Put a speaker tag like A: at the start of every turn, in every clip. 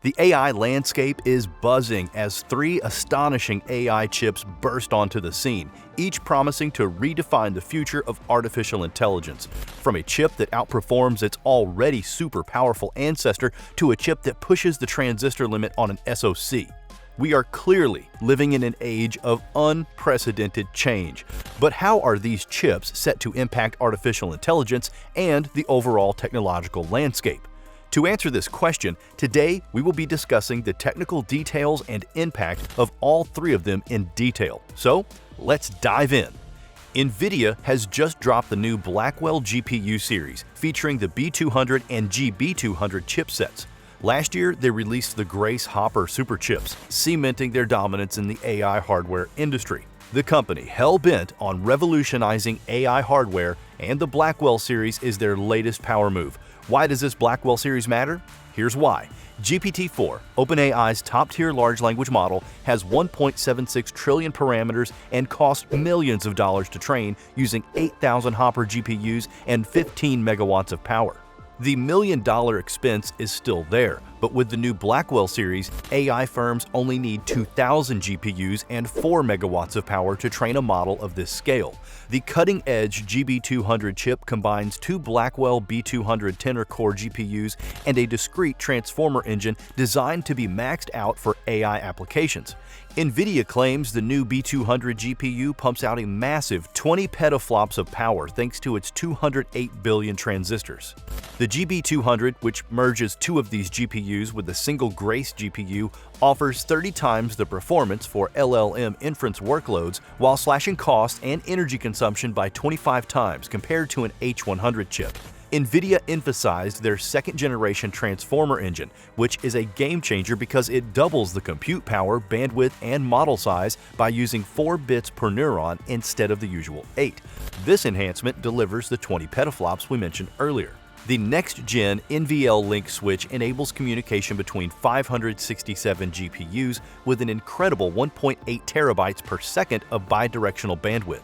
A: The AI landscape is buzzing as three astonishing AI chips burst onto the scene, each promising to redefine the future of artificial intelligence. From a chip that outperforms its already super powerful ancestor to a chip that pushes the transistor limit on an SoC. We are clearly living in an age of unprecedented change. But how are these chips set to impact artificial intelligence and the overall technological landscape? To answer this question, today we will be discussing the technical details and impact of all three of them in detail. So, let's dive in. NVIDIA has just dropped the new Blackwell GPU series featuring the B200 and GB200 chipsets. Last year, they released the Grace Hopper Superchips, cementing their dominance in the AI hardware industry. The company hell-bent on revolutionizing AI hardware, and the Blackwell series is their latest power move. Why does this Blackwell series matter? Here's why. GPT-4, OpenAI's top-tier large language model, has 1.76 trillion parameters and costs millions of dollars to train using 8,000 Hopper GPUs and 15 megawatts of power. The million-dollar expense is still there, but with the new Blackwell series, AI firms only need 2,000 GPUs and 4 megawatts of power to train a model of this scale. The cutting-edge GB200 chip combines two Blackwell B200 10-core GPUs and a discrete transformer engine designed to be maxed out for AI applications. NVIDIA claims the new B200 GPU pumps out a massive 20 petaflops of power thanks to its 208 billion transistors. The GB200, which merges two of these GPUs with a single Grace GPU, offers 30 times the performance for LLM inference workloads while slashing cost and energy consumption by 25 times compared to an H100 chip. NVIDIA emphasized their second-generation transformer engine, which is a game-changer because it doubles the compute power, bandwidth, and model size by using 4 bits per neuron instead of the usual 8. This enhancement delivers the 20 petaflops we mentioned earlier. The next-gen NVL-link switch enables communication between 567 GPUs with an incredible 1.8 terabytes per second of bidirectional bandwidth.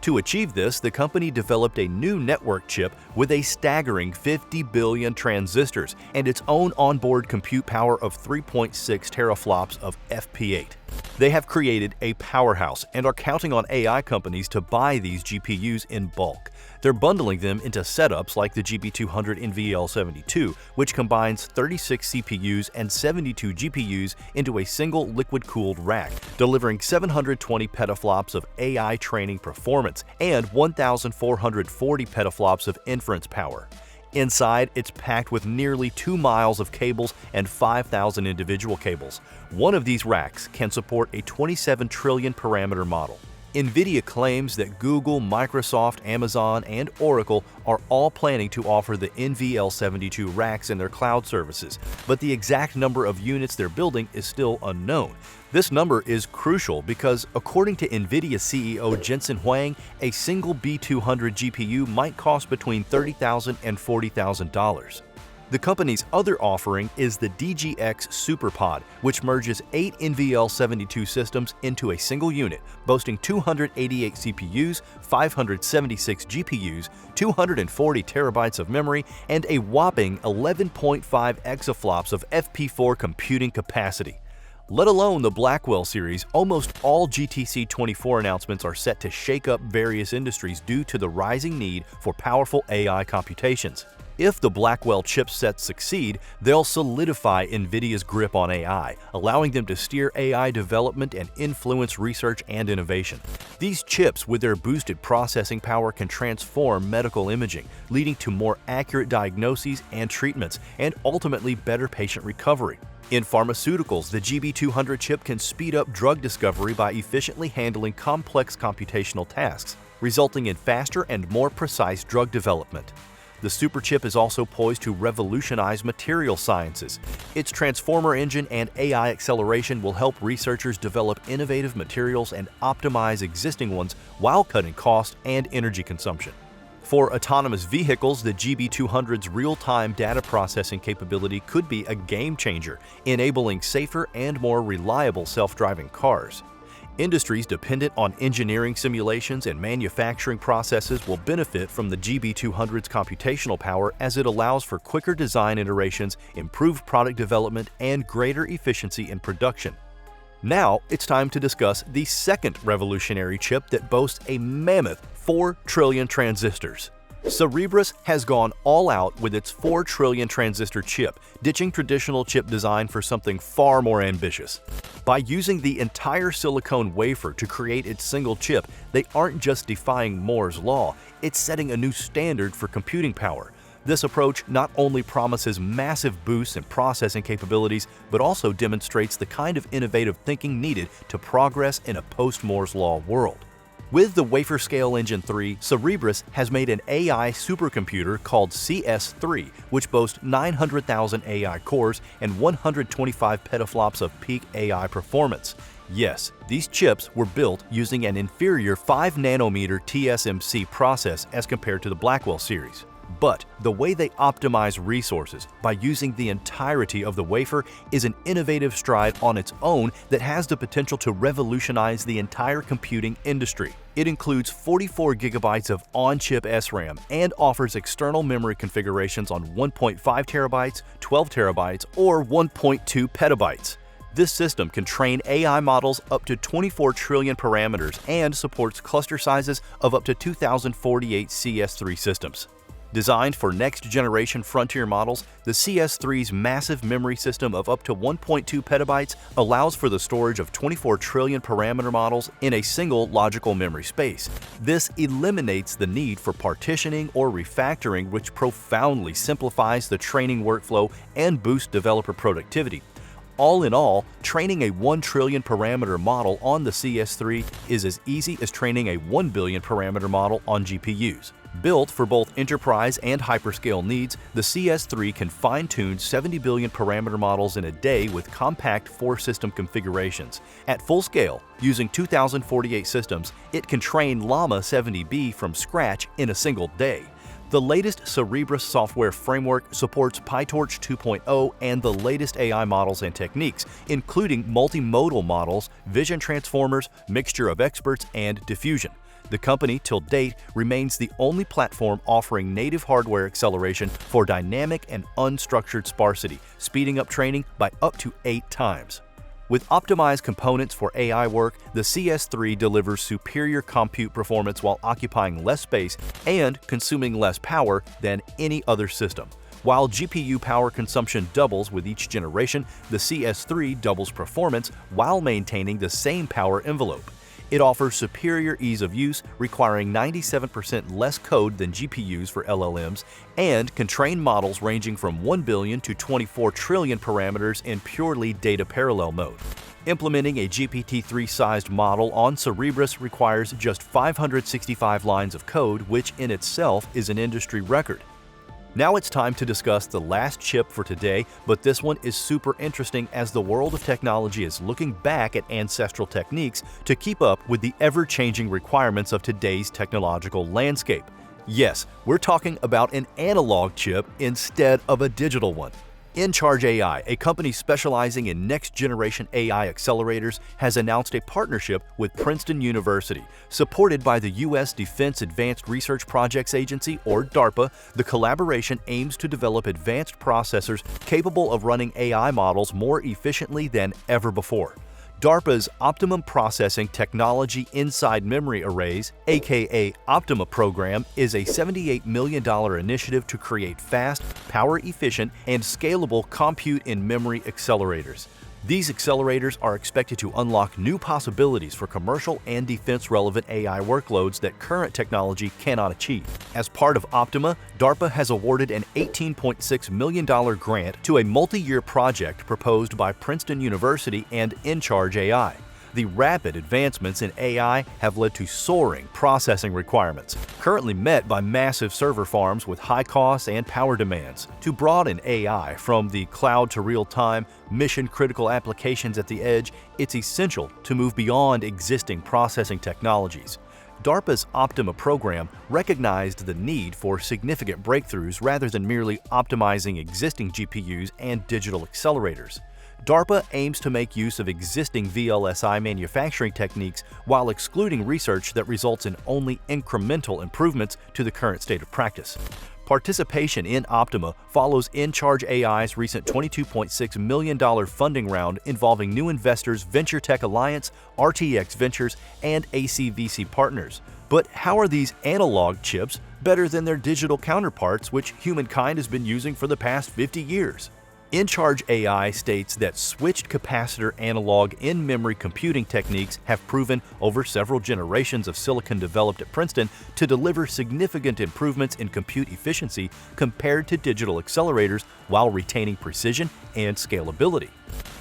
A: To achieve this, the company developed a new network chip with a staggering 50 billion transistors and its own onboard compute power of 3.6 teraflops of FP8. They have created a powerhouse and are counting on AI companies to buy these GPUs in bulk. They're bundling them into setups like the GB200 NVL72, which combines 36 CPUs and 72 GPUs into a single liquid-cooled rack, delivering 720 petaflops of AI training performance and 1,440 petaflops of inference power. Inside, it's packed with nearly 2 miles of cables and 5,000 individual cables. One of these racks can support a 27 trillion parameter model. NVIDIA claims that Google, Microsoft, Amazon, and Oracle are all planning to offer the NVL72 racks in their cloud services, but the exact number of units they're building is still unknown. This number is crucial because, according to NVIDIA CEO Jensen Huang, a single B200 GPU might cost between $30,000 and $40,000. The company's other offering is the DGX SuperPod, which merges 8 NVL72 systems into a single unit, boasting 288 CPUs, 576 GPUs, 240 terabytes of memory, and a whopping 11.5 exaflops of FP4 computing capacity. Let alone the Blackwell series, almost all GTC 24 announcements are set to shake up various industries due to the rising need for powerful AI computations. If the Blackwell chipsets succeed, they'll solidify NVIDIA's grip on AI, allowing them to steer AI development and influence research and innovation. These chips, with their boosted processing power, can transform medical imaging, leading to more accurate diagnoses and treatments, and ultimately better patient recovery. In pharmaceuticals, the GB200 chip can speed up drug discovery by efficiently handling complex computational tasks, resulting in faster and more precise drug development. The Superchip is also poised to revolutionize material sciences. Its transformer engine and AI acceleration will help researchers develop innovative materials and optimize existing ones while cutting cost and energy consumption. For autonomous vehicles, the GB200's real-time data processing capability could be a game-changer, enabling safer and more reliable self-driving cars. Industries dependent on engineering simulations and manufacturing processes will benefit from the GB200's computational power as it allows for quicker design iterations, improved product development, and greater efficiency in production. Now, it's time to discuss the second revolutionary chip that boasts a mammoth 4 trillion transistors. Cerebras has gone all out with its 4 trillion transistor chip, ditching traditional chip design for something far more ambitious. By using the entire silicone wafer to create its single chip, they aren't just defying Moore's law, it's setting a new standard for computing power. This approach not only promises massive boosts in processing capabilities, but also demonstrates the kind of innovative thinking needed to progress in a post-Moore's law world. With the Wafer Scale Engine 3, Cerebras has made an AI supercomputer called CS3, which boasts 900,000 AI cores and 125 petaflops of peak AI performance. Yes, these chips were built using an inferior 5nm TSMC process as compared to the Blackwell series. But the way they optimize resources by using the entirety of the wafer is an innovative stride on its own that has the potential to revolutionize the entire computing industry. It includes 44 GB of on-chip SRAM and offers external memory configurations on 1.5 TB, 12 TB, or 1.2 PB. This system can train AI models up to 24 trillion parameters and supports cluster sizes of up to 2048 CS3 systems. Designed for next-generation frontier models, the CS3's massive memory system of up to 1.2 PB allows for the storage of 24 trillion parameter models in a single logical memory space. This eliminates the need for partitioning or refactoring, which profoundly simplifies the training workflow and boosts developer productivity. All in all, training a 1 trillion parameter model on the CS3 is as easy as training a 1 billion parameter model on GPUs. Built for both enterprise and hyperscale needs, the CS3 can fine-tune 70 billion parameter models in a day with compact 4-system configurations. At full scale, using 2048 systems, it can train Llama 70B from scratch in a single day. The latest Cerebras software framework supports PyTorch 2.0 and the latest AI models and techniques, including multimodal models, vision transformers, mixture of experts, and diffusion. The company, till date, remains the only platform offering native hardware acceleration for dynamic and unstructured sparsity, speeding up training by up to 8 times. With optimized components for AI work, the CS3 delivers superior compute performance while occupying less space and consuming less power than any other system. While GPU power consumption doubles with each generation, the CS3 doubles performance while maintaining the same power envelope. It offers superior ease of use, requiring 97% less code than GPUs for LLMs, and can train models ranging from 1 billion to 24 trillion parameters in purely data parallel mode. Implementing a GPT-3-sized model on Cerebras requires just 565 lines of code, which in itself is an industry record. Now it's time to discuss the last chip for today, but this one is super interesting as the world of technology is looking back at ancestral techniques to keep up with the ever-changing requirements of today's technological landscape. Yes, we're talking about an analog chip instead of a digital one. InCharge AI, a company specializing in next-generation AI accelerators, has announced a partnership with Princeton University. Supported by the U.S. Defense Advanced Research Projects Agency, or DARPA, the collaboration aims to develop advanced processors capable of running AI models more efficiently than ever before. DARPA's Optimum Processing Technology Inside Memory Arrays, aka Optima program, is a $78 million initiative to create fast, power-efficient, and scalable compute-in-memory accelerators. These accelerators are expected to unlock new possibilities for commercial and defense-relevant AI workloads that current technology cannot achieve. As part of Optima, DARPA has awarded an $18.6 million grant to a multi-year project proposed by Princeton University and InCharge AI. The rapid advancements in AI have led to soaring processing requirements, currently met by massive server farms with high costs and power demands. To broaden AI from the cloud to real-time, mission-critical applications at the edge, it's essential to move beyond existing processing technologies. DARPA's Optima program recognized the need for significant breakthroughs rather than merely optimizing existing GPUs and digital accelerators. DARPA aims to make use of existing VLSI manufacturing techniques while excluding research that results in only incremental improvements to the current state of practice. Participation in Optima follows InCharge AI's recent $22.6 million funding round involving new investors Venture Tech Alliance, RTX Ventures, and ACVC Partners. But how are these analog chips better than their digital counterparts which humankind has been using for the past 50 years? InCharge AI states that switched capacitor analog in-memory computing techniques have proven over several generations of silicon developed at Princeton to deliver significant improvements in compute efficiency compared to digital accelerators while retaining precision and scalability.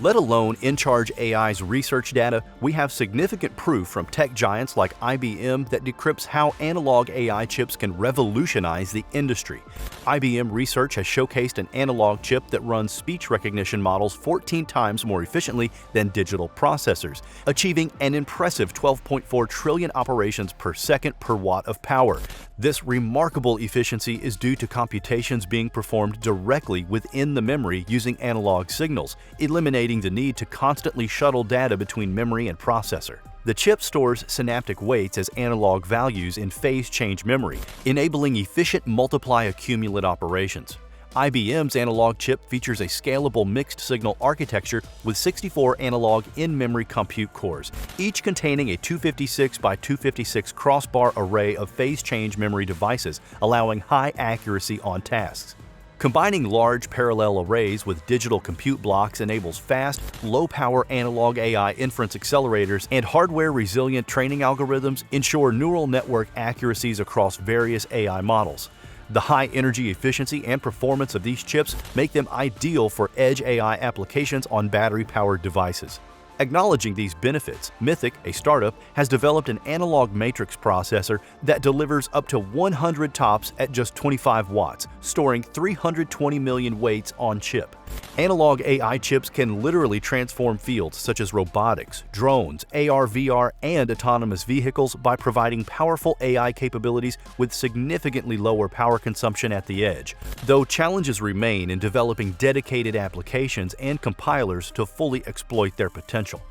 A: Let alone InCharge AI's research data, we have significant proof from tech giants like IBM that decrypts how analog AI chips can revolutionize the industry. IBM research has showcased an analog chip that runs speech recognition models 14 times more efficiently than digital processors, achieving an impressive 12.4 trillion operations per second per watt of power. This remarkable efficiency is due to computations being performed directly within the memory using analog signals, eliminating the need to constantly shuttle data between memory and processor. The chip stores synaptic weights as analog values in phase change memory, enabling efficient multiply-accumulate operations. IBM's analog chip features a scalable mixed-signal architecture with 64 analog in-memory compute cores, each containing a 256 by 256 crossbar array of phase-change memory devices, allowing high accuracy on tasks. Combining large parallel arrays with digital compute blocks enables fast, low-power analog AI inference accelerators, and hardware-resilient training algorithms ensure neural network accuracies across various AI models. The high energy efficiency and performance of these chips make them ideal for edge AI applications on battery-powered devices. Acknowledging these benefits, Mythic, a startup, has developed an analog matrix processor that delivers up to 100 TOPS at just 25 watts, storing 320 million weights on chip. Analog AI chips can literally transform fields such as robotics, drones, AR/VR, and autonomous vehicles by providing powerful AI capabilities with significantly lower power consumption at the edge, though challenges remain in developing dedicated applications and compilers to fully exploit their potential.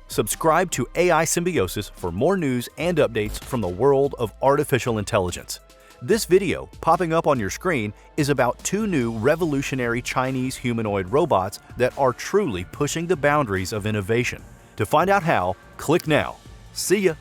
A: Subscribe to AI Symbiosis for more news and updates from the world of artificial intelligence. This video, popping up on your screen, is about two new revolutionary Chinese humanoid robots that are truly pushing the boundaries of innovation. To find out how, click now. See ya!